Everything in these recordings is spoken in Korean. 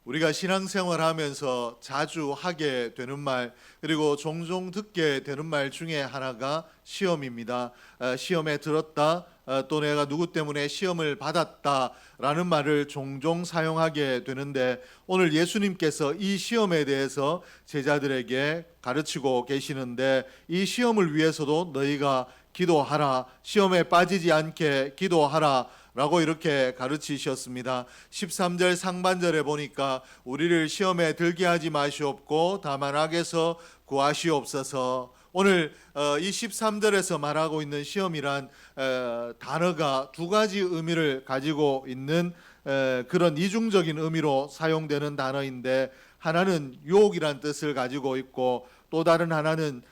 우리가 신앙생활하면서 자주 하게 되는 말, 그리고 종종 듣게 되는 말 중에 하나가 시험입니다. 시험에 들었다, 또 내가 누구 때문에 시험을 받았다라는 말을 종종 사용하게 되는데, 오늘 예수님께서 이 시험에 대해서 제자들에게 가르치고 계시는데, 이 시험을 위해서도 너희가 기도하라, 시험에 빠지지 않게 기도하라 라고 이렇게 가르치셨습니다. 13절 상반절에 보니까 우리를 시험에 들게 하지 마시옵고 다만 악에서 구하시옵소서. 오늘 이 13절에서 말하고 있는 시험이란 단어가 두 가지 의미를 가지고 있는 그런 이중적인 의미로 사용되는 단어인데, 하나는 유혹이란 뜻을 가지고 있고 또 다른 하나는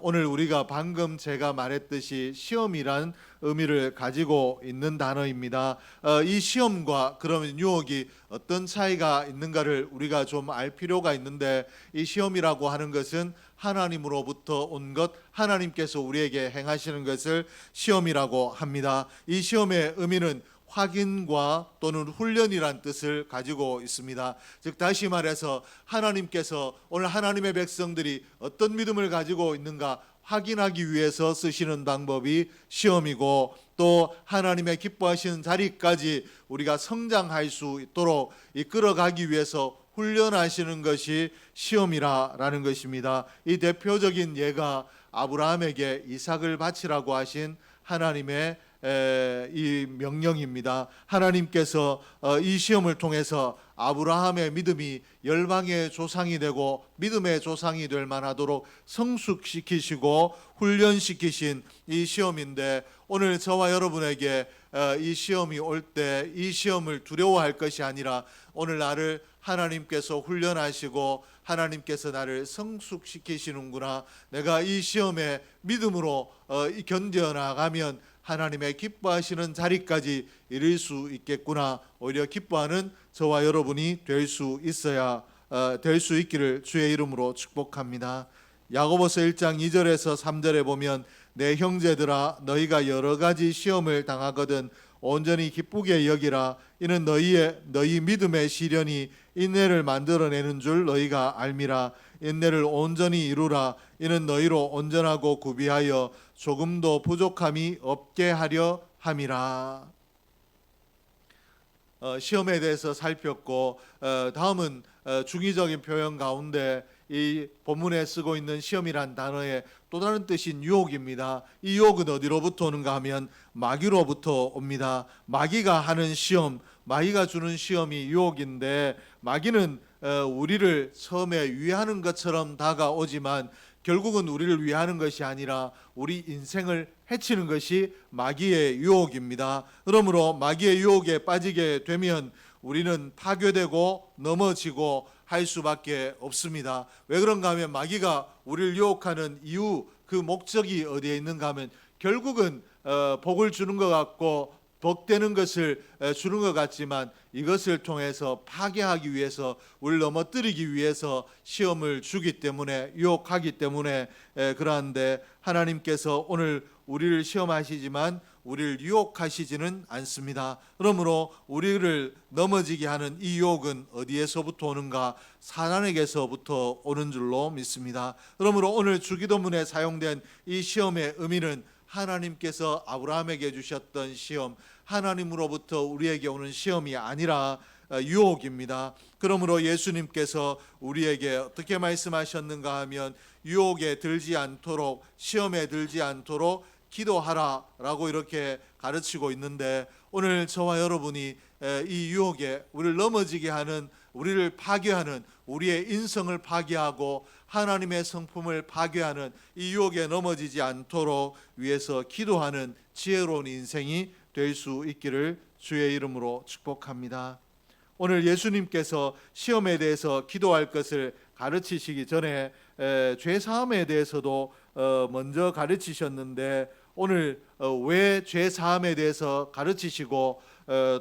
오늘 우리가 방금 제가 말했듯이 시험이란 의미를 가지고 있는 단어입니다. 이 시험과 그러면 유혹이 어떤 차이가 있는가를 우리가 좀 알 필요가 있는데, 이 시험이라고 하는 것은 하나님으로부터 온 것, 하나님께서 우리에게 행하시는 것을 시험이라고 합니다. 이 시험의 의미는 확인과 또는 훈련이란 뜻을 가지고 있습니다. 즉 다시 말해서 하나님께서 오늘 하나님의 백성들이 어떤 믿음을 가지고 있는가 확인하기 위해서 쓰시는 방법이 시험이고, 또 하나님의 기뻐하시는 자리까지 우리가 성장할 수 있도록 이끌어가기 위해서 훈련하시는 것이 시험이라는 것입니다. 이 대표적인 예가 아브라함에게 이삭을 바치라고 하신 하나님의 이 명령입니다. 하나님께서 이 시험을 통해서 아브라함의 믿음이 열방의 조상이 되고 믿음의 조상이 될 만하도록 성숙시키시고 훈련시키신 이 시험인데, 오늘 저와 여러분에게 이 시험이 올 때 이 시험을 두려워할 것이 아니라, 오늘 나를 하나님께서 훈련하시고 하나님께서 나를 성숙시키시는구나, 내가 이 시험에 믿음으로 견뎌나가면 하나님의 기뻐하시는 자리까지 이를 수 있겠구나, 오히려 기뻐하는 저와 여러분이 될 수 있기를 주의 이름으로 축복합니다. 야고보서 1장 2절에서 3절에 보면, 내 형제들아 너희가 여러 가지 시험을 당하거든 온전히 기쁘게 여기라. 이는 너희 믿음의 시련이 인내를 만들어내는 줄 너희가 알미라. 인내를 온전히 이루라. 이는 너희로 온전하고 구비하여 조금도 부족함이 없게 하려 함이라. 시험에 대해서 살폈고, 다음은 중의적인 표현 가운데 이 본문에 쓰고 있는 시험이란 단어의 또 다른 뜻인 유혹입니다. 이 유혹은 어디로부터 오는가 하면 마귀로부터 옵니다. 마귀가 하는 시험, 마귀가 주는 시험이 유혹인데, 마귀는 우리를 처음에 위하는 것처럼 다가오지만 결국은 우리를 위하는 것이 아니라 우리 인생을 해치는 것이 마귀의 유혹입니다. 그러므로 마귀의 유혹에 빠지게 되면 우리는 파괴되고 넘어지고 할 수밖에 없습니다. 왜 그런가 하면 마귀가 우리를 유혹하는 이유, 그 목적이 어디에 있는가 하면 결국은 복을 주는 것 같고 복되는 것을 주는 것 같지만, 이것을 통해서 파괴하기 위해서, 우리를 넘어뜨리기 위해서 시험을 주기 때문에, 유혹하기 때문에 그러한데, 하나님께서 오늘 우리를 시험하시지만 우리를 유혹하시지는 않습니다. 그러므로 우리를 넘어지게 하는 이 유혹은 어디에서부터 오는가? 사단에게서부터 오는 줄로 믿습니다. 그러므로 오늘 주기도문에 사용된 이 시험의 의미는 하나님께서 아브라함에게 주셨던 시험, 하나님으로부터 우리에게 오는 시험이 아니라 유혹입니다. 그러므로 예수님께서 우리에게 어떻게 말씀하셨는가 하면, 유혹에 들지 않도록, 시험에 들지 않도록 기도하라 라고 이렇게 가르치고 있는데, 오늘 저와 여러분이 이 유혹에 우리를 넘어지게 하는, 우리를 파괴하는, 우리의 인성을 파괴하고 하나님의 성품을 파괴하는 이 유혹에 넘어지지 않도록 위해서 기도하는 지혜로운 인생이 될 수 있기를 주의 이름으로 축복합니다. 오늘 예수님께서 시험에 대해서 기도할 것을 가르치시기 전에 죄사함에 대해서도 먼저 가르치셨는데, 오늘 왜 죄사함에 대해서 가르치시고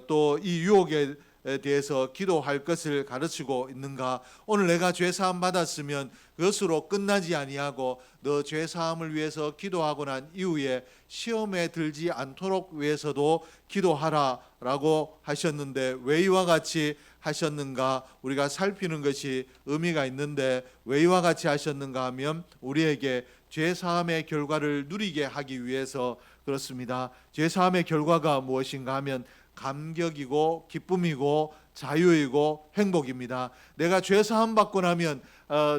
또 이 유혹에 대해서 기도할 것을 가르치고 있는가? 오늘 내가 죄 사함 받았으면 그것으로 끝나지 아니하고 너 죄 사함을 위해서 기도하고 난 이후에 시험에 들지 않도록 위해서도 기도하라라고 하셨는데 왜 이와 같이 하셨는가? 우리가 살피는 것이 의미가 있는데 왜 이와 같이 하셨는가 하면 우리에게 죄 사함의 결과를 누리게 하기 위해서 그렇습니다. 죄 사함의 결과가 무엇인가 하면 감격이고 기쁨이고 자유이고 행복입니다. 내가 죄 사함 받고 나면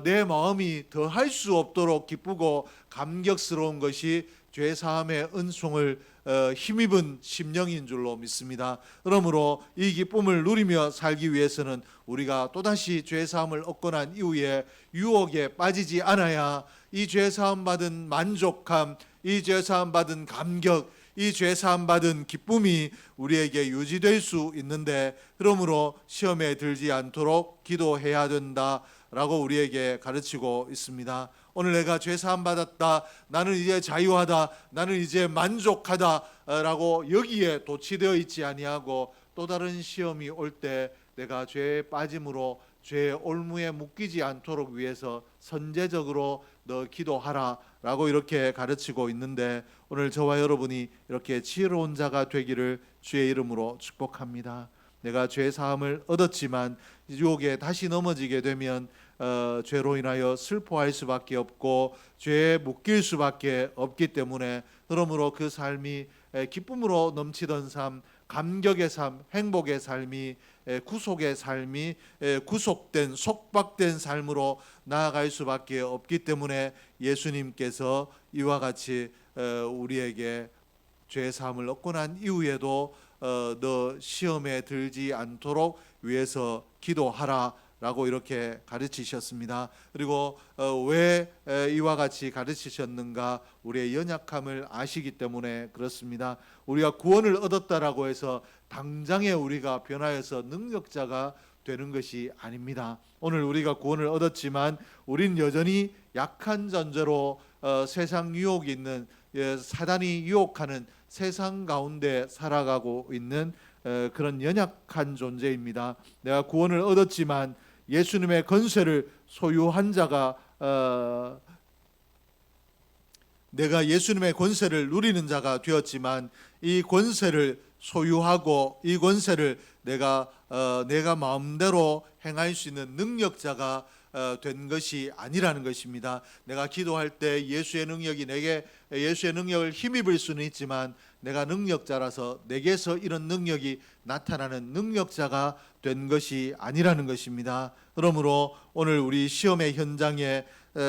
내 마음이 더할 수 없도록 기쁘고 감격스러운 것이 죄 사함의 은총을 힘입은 심령인 줄로 믿습니다. 그러므로 이 기쁨을 누리며 살기 위해서는 우리가 또다시 죄 사함을 얻고 난 이후에 유혹에 빠지지 않아야 이 죄 사함 받은 만족함, 이 죄 사함 받은 감격, 이 죄 사함 받은 기쁨이 우리에게 유지될 수 있는데, 그러므로 시험에 들지 않도록 기도해야 된다라고 우리에게 가르치고 있습니다. 오늘 내가 죄 사함 받았다, 나는 이제 자유하다, 나는 이제 만족하다라고 여기에 도취되어 있지 아니하고 또 다른 시험이 올 때 내가 죄에 빠짐으로 죄의 올무에 묶이지 않도록 위해서 선제적으로 너 기도하라라고 이렇게 가르치고 있는데, 오늘 저와 여러분이 이렇게 지혜로운 자가 되기를 주의 이름으로 축복합니다. 내가 죄 사함을 얻었지만 유혹에 다시 넘어지게 되면 죄로 인하여 슬퍼할 수밖에 없고 죄에 묶일 수밖에 없기 때문에, 그러므로 그 삶이 기쁨으로 넘치던 삶, 감격의 삶, 행복의 삶이 구속의 삶이 구속된 속박된 삶으로 나아갈 수밖에 없기 때문에 예수님께서 이와 같이 우리에게 죄 사함을 얻고 난 이후에도 너 시험에 들지 않도록 위해서 기도하라 라고 이렇게 가르치셨습니다. 그리고 왜 이와 같이 가르치셨는가? 우리의 연약함을 아시기 때문에 그렇습니다. 우리가 구원을 얻었다라고 해서 당장에 우리가 변하여서 능력자가 되는 것이 아닙니다. 오늘 우리가 구원을 얻었지만 우린 여전히 약한 존재로 세상 유혹이 있는, 사단이 유혹하는 세상 가운데 살아가고 있는 그런 연약한 존재입니다. 내가 구원을 얻었지만 예수님의 권세를 소유한 자가 내가 예수님의 권세를 누리는 자가 되었지만 이 권세를 소유하고 이 권세를 내가 마음대로 행할 수 있는 능력자가 된 것이 아니라는 것입니다. 내가 기도할 때 예수의 능력이 내게 예수의 능력을 힘입을 수는 있지만 내가 능력자라서 내게서 이런 능력이 나타나는 능력자가 된 것이 아니라는 것입니다. 그러므로 오늘 우리 시험의 현장에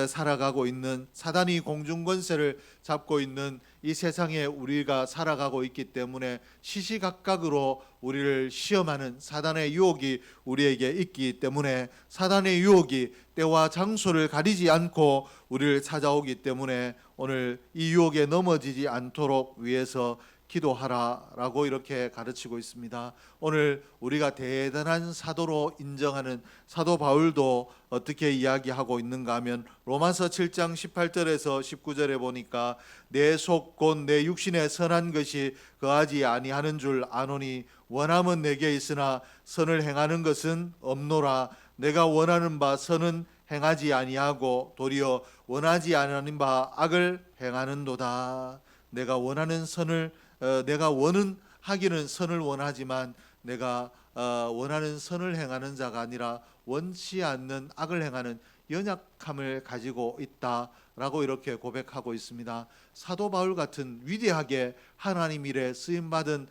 살아가고 있는, 사단이 공중권세를 잡고 있는 이 세상에 우리가 살아가고 있기 때문에 시시각각으로 우리를 시험하는 사단의 유혹이 우리에게 있기 때문에, 사단의 유혹이 때와 장소를 가리지 않고 우리를 찾아오기 때문에 오늘 이 유혹에 넘어지지 않도록 위해서 기도하라라고 이렇게 가르치고 있습니다. 오늘 우리가 대단한 사도로 인정하는 사도 바울도 어떻게 이야기하고 있는가 하면 로마서 7장 18절에서 19절에 보니까 내 속 곧 내 육신에 선한 것이 거하지 아니하는 줄 아노니 원함은 내게 있으나 선을 행하는 것은 없노라. 내가 원하는 바 선은 행하지 아니하고 도리어 원하지 않는 바 악을 행하는도다. 내가 원하는 선을 내가 하기는 선을 원하지만 내가 원하는 선을 행하는 자가 아니라 원치 않는 악을 행하는 연약함을 가지고 있다라고 이렇게 고백하고 있습니다. 사도 바울 같은 위대하게 하나님 일에 쓰임받은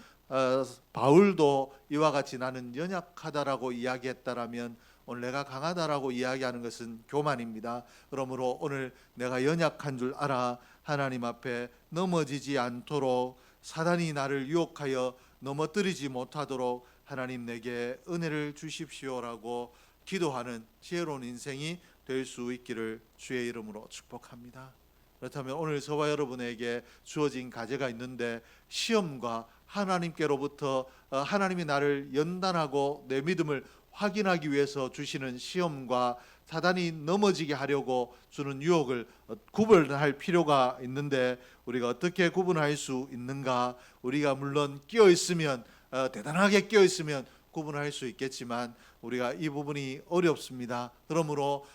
바울도 이와 같이 나는 연약하다라고 이야기했다라면 오늘 내가 강하다라고 이야기하는 것은 교만입니다. 그러므로 오늘 내가 연약한 줄 알아 하나님 앞에 넘어지지 않도록, 사단이 나를 유혹하여 넘어뜨리지 못하도록 하나님 내게 은혜를 주십시오라고 기도하는 지혜로운 인생이 될 수 있기를 주의 이름으로 축복합니다. 그렇다면 오늘 저와 여러분에게 주어진 과제가 있는데, 시험과 하나님께로부터 하나님이 나를 연단하고 내 믿음을 확인하기 위해서 주시는 시험과 사단이 넘어지게 하려고 주는 유혹을 구분할 필요가 있는데, 우리가 어떻게 구분할 수 있는가? 우리가 물론 깨어 있으면 대단하게 깨어 있으면 구분할 수 있겠지만 우리가 이 부분이 어렵습니다. 그러므로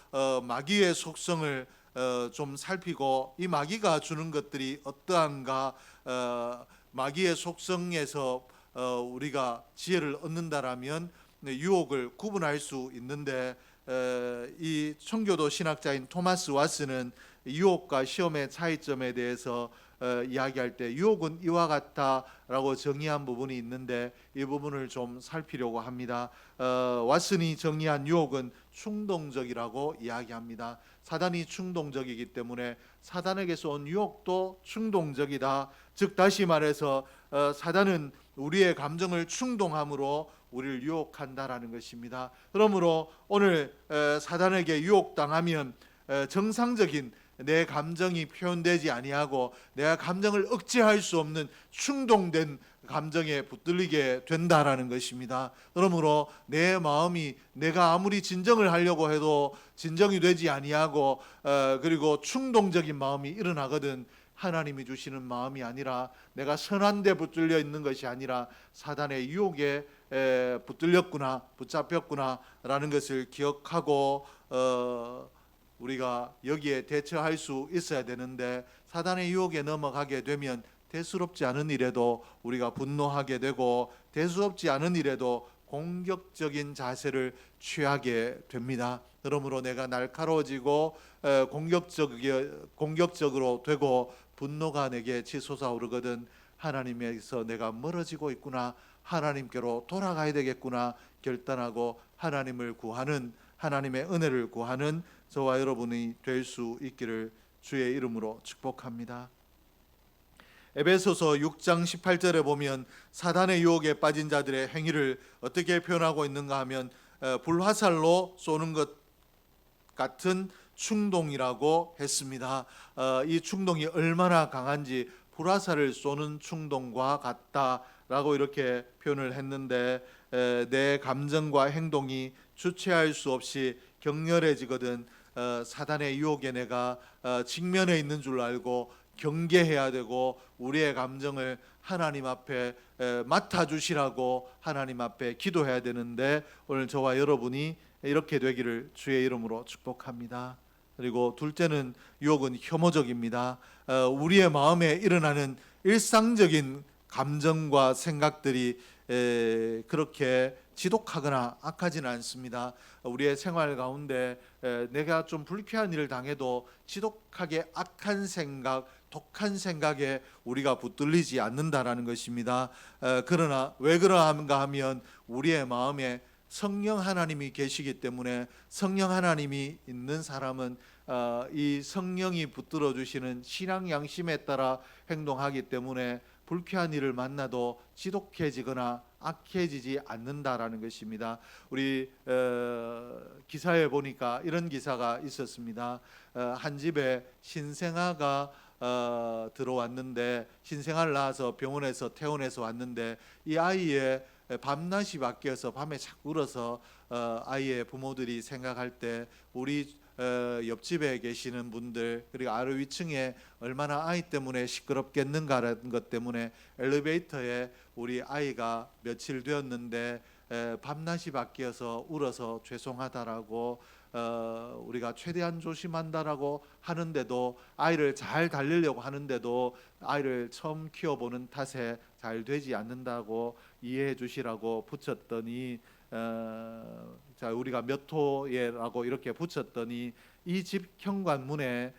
마귀의 속성을 좀 살피고 이 마귀가 주는 것들이 어떠한가, 마귀의 속성에서 우리가 지혜를 얻는다라면 유혹을 구분할 수 있는데, 이 청교도 신학자인 토마스 왓슨은 유혹과 시험의 차이점에 대해서 이야기할 때 유혹은 이와 같다라고 정의한 부분이 있는데 이 부분을 좀 살피려고 합니다. 왓슨이 정의한 유혹은 충동적이라고 이야기합니다. 사단이 충동적이기 때문에 사단에게서 온 유혹도 충동적이다. 즉 다시 말해서 사단은 우리의 감정을 충동함으로 우리를 유혹한다라는 것입니다. 그러므로 오늘 사단에게 유혹당하면 정상적인 내 감정이 표현되지 아니하고 내가 감정을 억제할 수 없는 충동된 감정에 붙들리게 된다라는 것입니다. 그러므로 내 마음이 내가 아무리 진정을 하려고 해도 진정이 되지 아니하고 그리고 충동적인 마음이 일어나거든 하나님이 주시는 마음이 아니라 내가 선한 데 붙들려 있는 것이 아니라 사단의 유혹에 붙들렸구나, 붙잡혔구나 라는 것을 기억하고 우리가 여기에 대처할 수 있어야 되는데, 사단의 유혹에 넘어가게 되면 대수롭지 않은 일에도 우리가 분노하게 되고 대수롭지 않은 일에도 공격적인 자세를 취하게 됩니다. 그러므로 내가 날카로워지고 공격적으로 되고 분노가 내게 치솟아오르거든 하나님에서 내가 멀어지고 있구나, 하나님께로 돌아가야 되겠구나 결단하고 하나님을 구하는, 하나님의 은혜를 구하는 저와 여러분이 될 수 있기를 주의 이름으로 축복합니다. 에베소서 6장 18절에 보면 사단의 유혹에 빠진 자들의 행위를 어떻게 표현하고 있는가 하면 불화살로 쏘는 것 같은 충동이라고 했습니다. 이 충동이 얼마나 강한지 불화살을 쏘는 충동과 같다라고 이렇게 표현을 했는데, 내 감정과 행동이 주체할 수 없이 격렬해지거든 사단의 유혹에 내가 직면해 있는 줄 알고 경계해야 되고 우리의 감정을 하나님 앞에 맡아주시라고 하나님 앞에 기도해야 되는데, 오늘 저와 여러분이 이렇게 되기를 주의 이름으로 축복합니다. 그리고 둘째는 유혹은 혐오적입니다. 우리의 마음에 일어나는 일상적인 감정과 생각들이 그렇게 지독하거나 악하지는 않습니다. 우리의 생활 가운데 내가 좀 불쾌한 일을 당해도 지독하게 악한 생각, 독한 생각에 우리가 붙들리지 않는다라는 것입니다. 그러나 왜 그러한가 하면 우리의 마음에 성령 하나님이 계시기 때문에, 성령 하나님이 있는 사람은 이 성령이 붙들어 주시는 신앙 양심에 따라 행동하기 때문에 불쾌한 일을 만나도 지독해지거나 악해지지 않는다라는 것입니다. 우리 기사에 보니까 이런 기사가 있었습니다. 한 집에 신생아가 들어왔는데, 신생아를 낳아서 병원에서 퇴원해서 왔는데 이 아이의 밤낮이 바뀌어서 밤에 자꾸 울어서 아이의 부모들이 생각할 때 우리 옆집에 계시는 분들, 그리고 아래 위층에 얼마나 아이 때문에 시끄럽겠는가라는 것 때문에 엘리베이터에 우리 아이가 며칠 되었는데 밤낮이 바뀌어서 울어서 죄송하다라고 우리가 최대한 조심한다라고 하는데도, 아이를 잘 달리려고 하는데도 아이를 처음 키워보는 탓에 잘 되지 않는다고 이해해 주시라고 붙였더니 자 우리가 몇 호예라고 이렇게 붙였더니 이 집 현관문에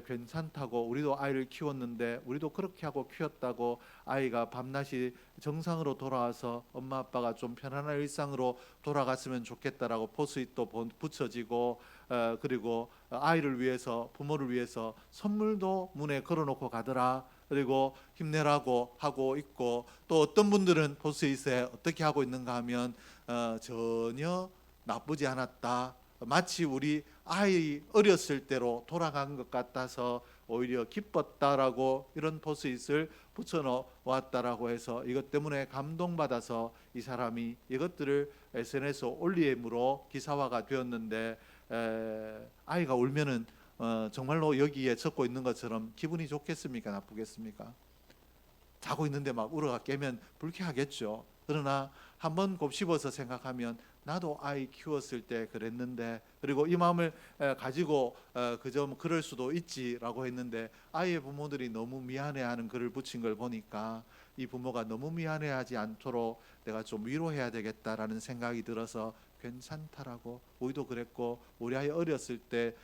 괜찮다고, 우리도 아이를 키웠는데 우리도 그렇게 하고 키웠다고, 아이가 밤낮이 정상으로 돌아와서 엄마 아빠가 좀 편안한 일상으로 돌아갔으면 좋겠다라고 포스트잇도 붙여지고, 그리고 아이를 위해서, 부모를 위해서 선물도 문에 걸어놓고 가더라, 그리고 힘내라고 하고 있고, 또 어떤 분들은 포스트잇에 어떻게 하고 있는가 하면 전혀 나쁘지 않았다, 마치 우리 아이 어렸을 때로 돌아간 것 같아서 오히려 기뻤다라고 이런 포스트잇을 붙여놓았다라고 해서 이것 때문에 감동받아서 이 사람이 이것들을 SNS에 올림으로 기사화가 되었는데, 아이가 울면은 정말로 여기에 적고 있는 것처럼 기분이 좋겠습니까, 나쁘겠습니까? 자고 있는데 막 울어가 깨면 불쾌하겠죠. 그러나 한번 곱씹어서 생각하면 나도 아이 키웠을 때 그랬는데, 그리고 이 마음을 가지고 그저 그럴 수도 있지라고 했는데 아이의 부모들이 너무 미안해하는 글을 붙인 걸 보니까 이 부모가 너무 미안해하지 않도록 내가 좀 위로해야 되겠다라는 생각이 들어서 괜찮다라고, 우리도 그랬고 우리 아이 어렸을 때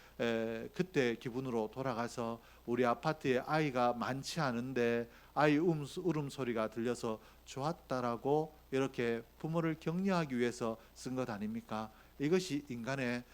그때 기분으로 돌아가서 우리 아파트에 아이가 많지 않은데 아이 울음소리가 들려서 좋았다라고 이렇게 부모를 격려하기 위해서 쓴 것 아닙니까? 이것이 인간의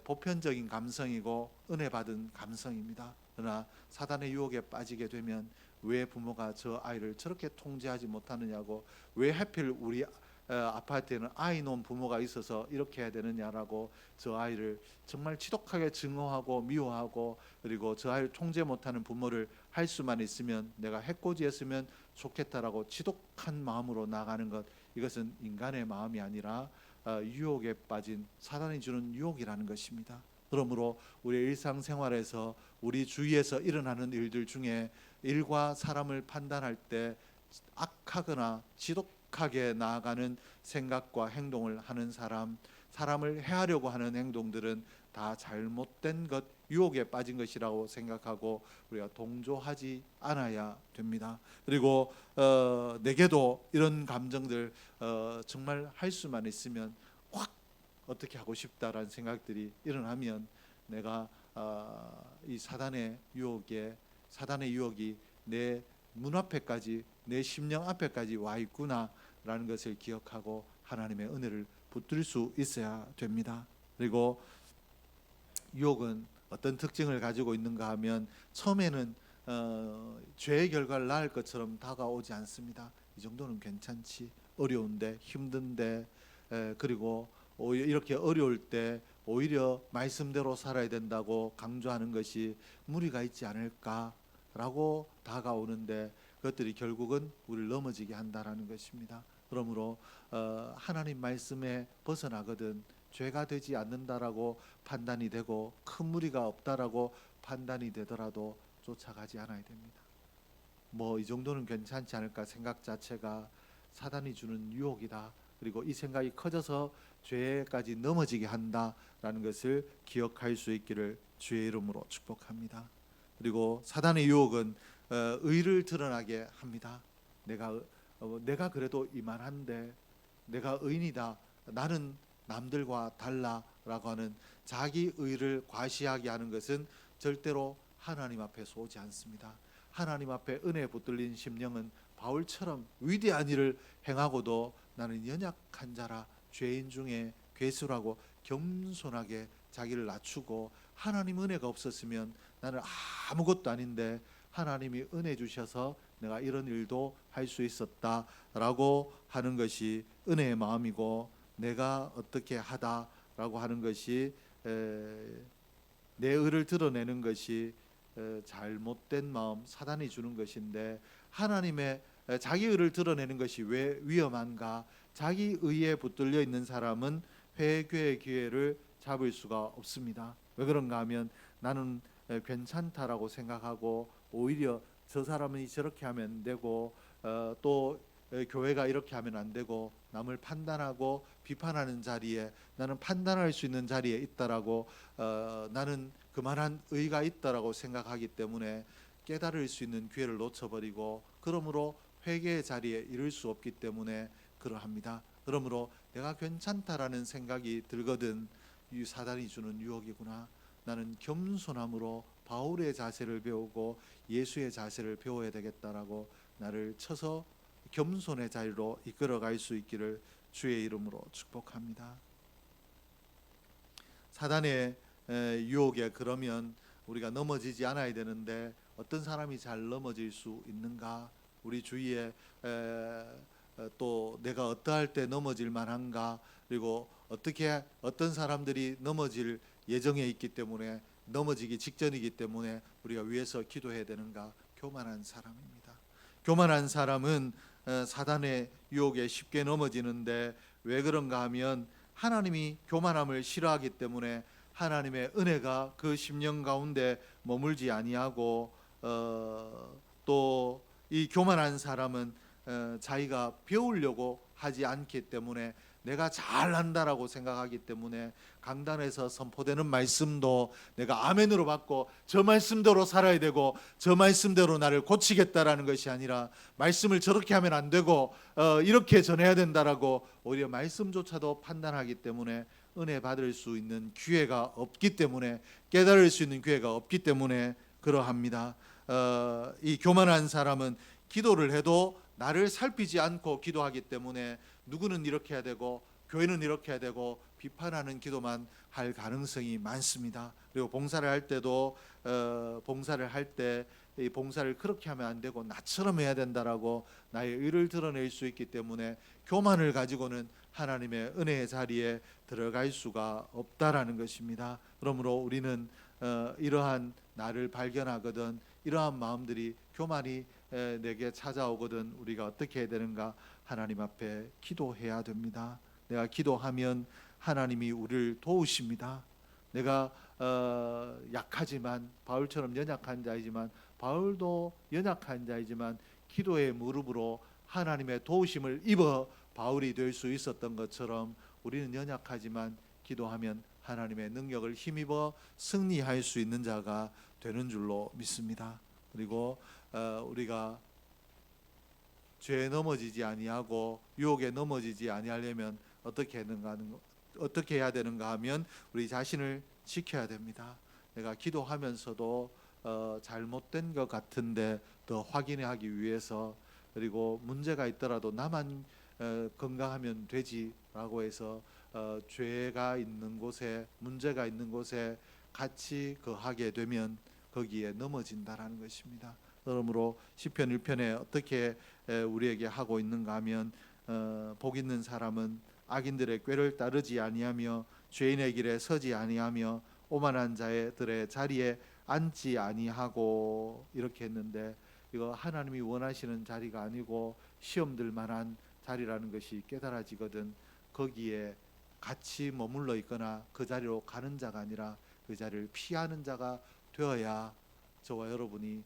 보편적인 감성이고 은혜 받은 감성입니다. 그러나 사단의 유혹에 빠지게 되면 왜 부모가 저 아이를 저렇게 통제하지 못하느냐고, 왜 하필 우리 아파트에는 아이 놓은 부모가 있어서 이렇게 해야 되느냐라고 저 아이를 정말 지독하게 증오하고 미워하고, 그리고 저 아이를 통제 못하는 부모를 할 수만 있으면 내가 해코지했으면 좋겠다라고 지독한 마음으로 나가는 것, 이것은 인간의 마음이 아니라 유혹에 빠진 사단이 주는 유혹이라는 것입니다. 그러므로 우리 일상생활에서 우리 주위에서 일어나는 일들 중에 일과 사람을 판단할 때 악하거나 지독하게 나아가는 생각과 행동을 하는 사람을 해하려고 하는 행동들은 다 잘못된 것, 유혹에 빠진 것이라고 생각하고 우리가 동조하지 않아야 됩니다. 그리고 내게도 이런 감정들 정말 할 수만 있으면 확 어떻게 하고 싶다라는 생각들이 일어나면 내가 이 사단의 유혹이 내 문 앞에까지, 내 심령 앞에까지 와 있구나라는 것을 기억하고 하나님의 은혜를 붙들 수 있어야 됩니다. 그리고 유혹은 어떤 특징을 가지고 있는가 하면 처음에는 죄의 결과를 낳을 것처럼 다가오지 않습니다. 이 정도는 괜찮지, 어려운데 힘든데, 그리고 오히려 이렇게 어려울 때 오히려 말씀대로 살아야 된다고 강조하는 것이 무리가 있지 않을까라고 다가오는데, 그것들이 결국은 우리를 넘어지게 한다라는 것입니다. 그러므로 하나님 말씀에 벗어나거든 죄가 되지 않는다라고 판단이 되고 큰 무리가 없다라고 판단이 되더라도 쫓아가지 않아야 됩니다. 뭐 이 정도는 괜찮지 않을까 생각 자체가 사단이 주는 유혹이다. 그리고 이 생각이 커져서 죄까지 넘어지게 한다라는 것을 기억할 수 있기를 주의 이름으로 축복합니다. 그리고 사단의 유혹은 의를 드러나게 합니다. 내가 그래도 이만한데, 내가 의인이다, 나는 남들과 달라라고 하는 자기 의를 과시하게 하는 것은 절대로 하나님 앞에서 오지 않습니다. 하나님 앞에 은혜 붙들린 심령은 바울처럼 위대한 일을 행하고도 나는 연약한 자라, 죄인 중에 괴수라고 겸손하게 자기를 낮추고, 하나님 은혜가 없었으면 나는 아무것도 아닌데 하나님이 은혜 주셔서 내가 이런 일도 할 수 있었다라고 하는 것이 은혜의 마음이고, 내가 어떻게 하다라고 하는 것이 내 의를 드러내는 것이 잘못된 마음, 사단이 주는 것인데, 하나님의 자기 의를 드러내는 것이 왜 위험한가? 자기 의에 붙들려 있는 사람은 회개의 기회를 잡을 수가 없습니다. 왜 그런가 하면 나는 괜찮다라고 생각하고 오히려 저 사람이 저렇게 하면 안 되고 또 교회가 이렇게 하면 안 되고 남을 판단하고 비판하는 자리에, 나는 판단할 수 있는 자리에 있다라고 나는 그만한 의가 있다라고 생각하기 때문에 깨달을 수 있는 기회를 놓쳐버리고, 그러므로 회개의 자리에 이를 수 없기 때문에 그러합니다. 그러므로 내가 괜찮다라는 생각이 들거든 이 사단이 주는 유혹이구나. 나는 겸손함으로 바울의 자세를 배우고 예수의 자세를 배워야 되겠다라고 나를 쳐서 겸손의 자리로 이끌어갈 수 있기를 주의 이름으로 축복합니다. 사단의 유혹에 그러면 우리가 넘어지지 않아야 되는데 어떤 사람이 잘 넘어질 수 있는가? 우리 주위에 또 내가 어떠할 때 넘어질 만한가? 그리고 어떻게 어떤 사람들이 넘어질 예정에 있기 때문에, 넘어지기 직전이기 때문에 우리가 위해서 기도해야 되는가? 교만한 사람입니다. 교만한 사람은 사단의 유혹에 쉽게 넘어지는데, 왜 그런가 하면 하나님이 교만함을 싫어하기 때문에 하나님의 은혜가 그 심령 가운데 머물지 아니하고, 또 이 교만한 사람은 자기가 배우려고 하지 않기 때문에 내가 잘한다라고 생각하기 때문에 강단에서 선포되는 말씀도 내가 아멘으로 받고 저 말씀대로 살아야 되고 저 말씀대로 나를 고치겠다라는 것이 아니라 말씀을 저렇게 하면 안 되고 이렇게 전해야 된다라고 오히려 말씀조차도 판단하기 때문에 은혜 받을 수 있는 기회가 없기 때문에 깨달을 수 있는 기회가 없기 때문에 그러합니다. 이 교만한 사람은 기도를 해도 나를 살피지 않고 기도하기 때문에 누구는 이렇게 해야 되고 교회는 이렇게 해야 되고 비판하는 기도만 할 가능성이 많습니다. 그리고 봉사를 할 때도 봉사를 할 때 이 봉사를 그렇게 하면 안 되고 나처럼 해야 된다라고 나의 의를 드러낼 수 있기 때문에 교만을 가지고는 하나님의 은혜의 자리에 들어갈 수가 없다라는 것입니다. 그러므로 우리는 이러한 나를 발견하거든 이러한 마음들이 교만이 내게 찾아오거든 우리가 어떻게 해야 되는가? 하나님 앞에 기도해야 됩니다. 내가 기도하면 하나님이 우리를 도우십니다. 내가 약하지만 바울처럼 연약한 자이지만 바울도 연약한 자이지만 기도의 무릎으로 하나님의 도우심을 입어 바울이 될 수 있었던 것처럼 우리는 연약하지만 기도하면 하나님의 능력을 힘입어 승리할 수 있는 자가 되는 줄로 믿습니다. 그리고 우리가 죄에 넘어지지 아니하고 유혹에 넘어지지 아니하려면 어떻게 해야 되는가 하면 우리 자신을 지켜야 됩니다. 내가 기도하면서도 잘못된 것 같은데 더 확인하기 위해서 그리고 문제가 있더라도 나만 건강하면 되지라고 해서 죄가 있는 곳에 문제가 있는 곳에 같이 거하게 되면 거기에 넘어진다라는 것입니다. 그러므로 시편 1편에 어떻게 우리에게 하고 있는가 하면 복 있는 사람은 악인들의 꾀를 따르지 아니하며 죄인의 길에 서지 아니하며 오만한 자들의 자리에 앉지 아니하고 이렇게 했는데 이거 하나님이 원하시는 자리가 아니고 시험 들 만한 자리라는 것이 깨달아지거든 거기에 같이 머물러 있거나 그 자리로 가는 자가 아니라 그 자리를 피하는 자가 되어야 저와 여러분이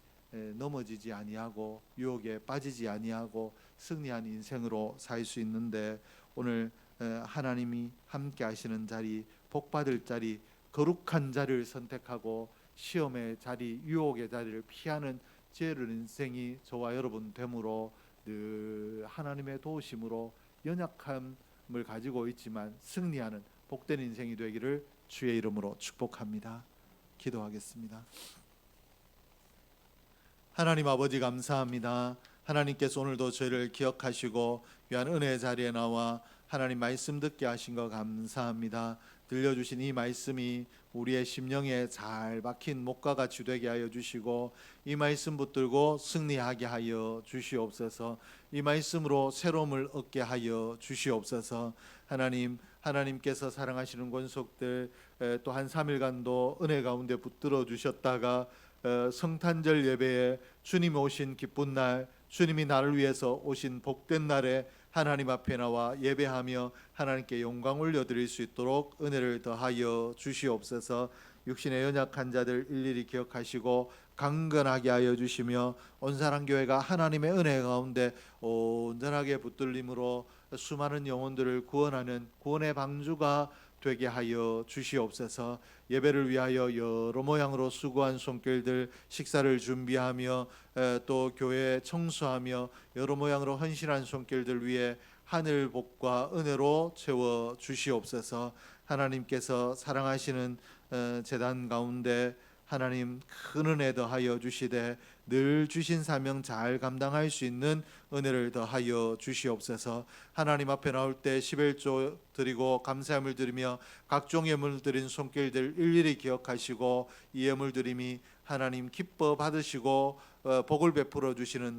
넘어지지 아니하고 유혹에 빠지지 아니하고 승리한 인생으로 살 수 있는데 오늘 하나님이 함께 하시는 자리 복받을 자리 거룩한 자리를 선택하고 시험의 자리 유혹의 자리를 피하는 지혜로운 인생이 저와 여러분 되므로 늘 하나님의 도우심으로 연약함을 가지고 있지만 승리하는 복된 인생이 되기를 주의 이름으로 축복합니다. 기도하겠습니다. 하나님 아버지 감사합니다. 하나님께서 오늘도 저희를 기억하시고 귀한 은혜의 자리에 나와 하나님 말씀 듣게 하신 것 감사합니다. 들려주신 이 말씀이 우리의 심령에 잘 박힌 목과 같이 되게 하여 주시고 이 말씀 붙들고 승리하게 하여 주시옵소서. 이 말씀으로 새로움을 얻게 하여 주시옵소서. 하나님께서 사랑하시는 권속들 또한 3일간도 은혜 가운데 붙들어 주셨다가 성탄절 예배에 주님 오신 기쁜 날 주님이 나를 위해서 오신 복된 날에 하나님 앞에 나와 예배하며 하나님께 영광 올려드릴 수 있도록 은혜를 더하여 주시옵소서. 육신의 연약한 자들 일일이 기억하시고 강건하게 하여 주시며 온사랑교회가 하나님의 은혜 가운데 온전하게 붙들림으로 수많은 영혼들을 구원하는 구원의 방주가 되게 하여 주시옵소서. 예배를 위하여 여러 모양으로 수고한 손길들 식사를 준비하며 또 교회 청소하며 여러 모양으로 헌신한 손길들 위해 하늘 복과 은혜로 채워 주시옵소서. 하나님께서 사랑하시는 제단 가운데 하나님 큰 은혜 더하여 주시되 늘 주신 사명 잘 감당할 수 있는 은혜를 더하여 주시옵소서. 하나님 앞에 나올 때 11조 드리고 감사함을 드리며 각종 예물 드린 손길들 일일이 기억하시고 이 예물 드림이 하나님 기뻐 받으시고 복을 베풀어 주시는